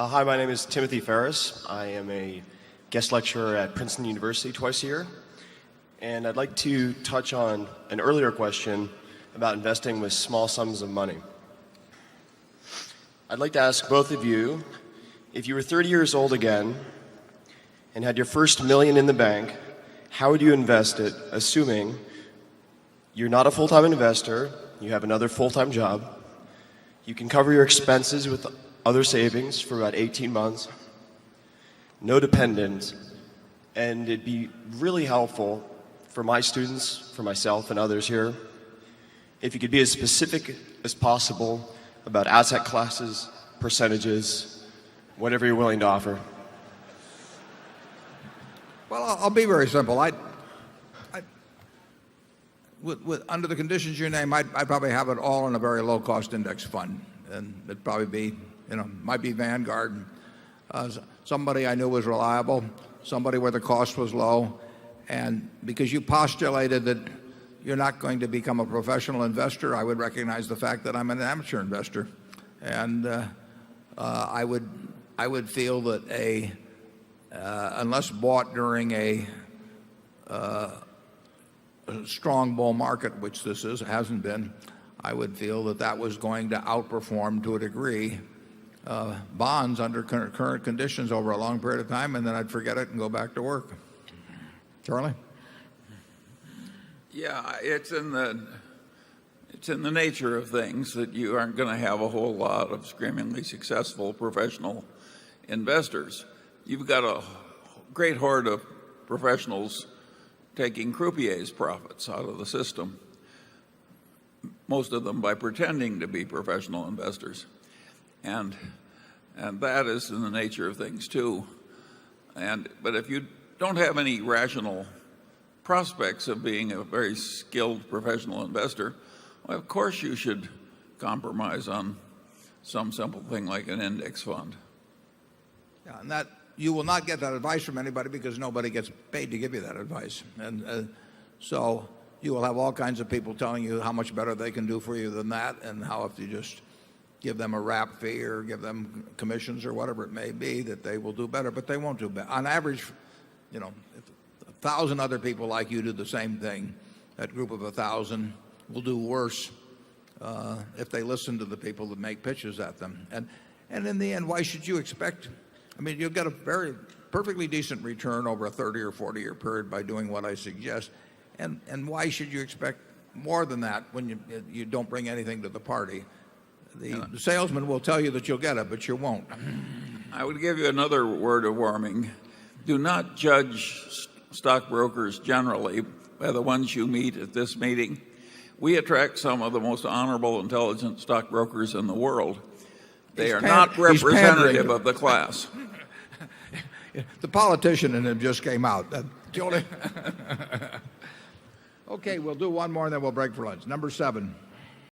Hi, my name is Timothy Ferris. I am a guest lecturer at Princeton University twice a year. And I'd like to touch on an earlier question about investing with small sums of money. I'd like to ask both of you, if you were 30 years old again and had your first $1 million in the bank, how would you invest it, assuming you're not a full-time investor, you have another full-time job, you can cover your expenses with other savings for about 18 months, no dependents, and it'd be really helpful for my students, for myself and others here, if you could be as specific as possible about asset classes, percentages, whatever you're willing to offer. Well, I'll be very simple. Under the conditions you name, I'd probably have it all in a very low-cost index fund, and it'd probably be, might be Vanguard. Somebody I knew was reliable, somebody where the cost was low, and because you postulated that you're not going to become a professional investor, I would recognize the fact that I'm an amateur investor, and I would feel that unless bought during a strong bull market, which this hasn't been, I would feel that that was going to outperform to a degree bonds under current conditions over a long period of time, and then I'd forget it and go back to work. Charlie? Yeah, it's in the nature of things that you aren't going to have a whole lot of screamingly successful professional investors. You've got a great horde of professionals taking croupiers' profits out of the system, most of them by pretending to be professional investors. And that is in the nature of things too. But if you don't have any rational prospects of being a very skilled professional investor, well, of course you should compromise on some simple thing like an index fund. Yeah, and that you will not get that advice from anybody because nobody gets paid to give you that advice. And so you will have all kinds of people telling you how much better they can do for you than that, and how if you just give them a wrap fee or give them commissions or whatever it may be, that they will do better, but they won't do better. On average, if 1,000 other people like you do the same thing, that group of 1,000 will do worse if they listen to the people that make pitches at them. And in the end, why should you expect? I mean, you'll get a very perfectly decent return over a 30 or 40-year period by doing what I suggest. And why should you expect more than that when you don't bring anything to the party? The salesman will tell you that you'll get it, but you won't. I would give you another word of warning. Do not judge stockbrokers generally by the ones you meet at this meeting. We attract some of the most honorable, intelligent stockbrokers in the world. They are not representative of the class. The politician in him just came out. Okay, we'll do one more and then we'll break for lunch. Number 7.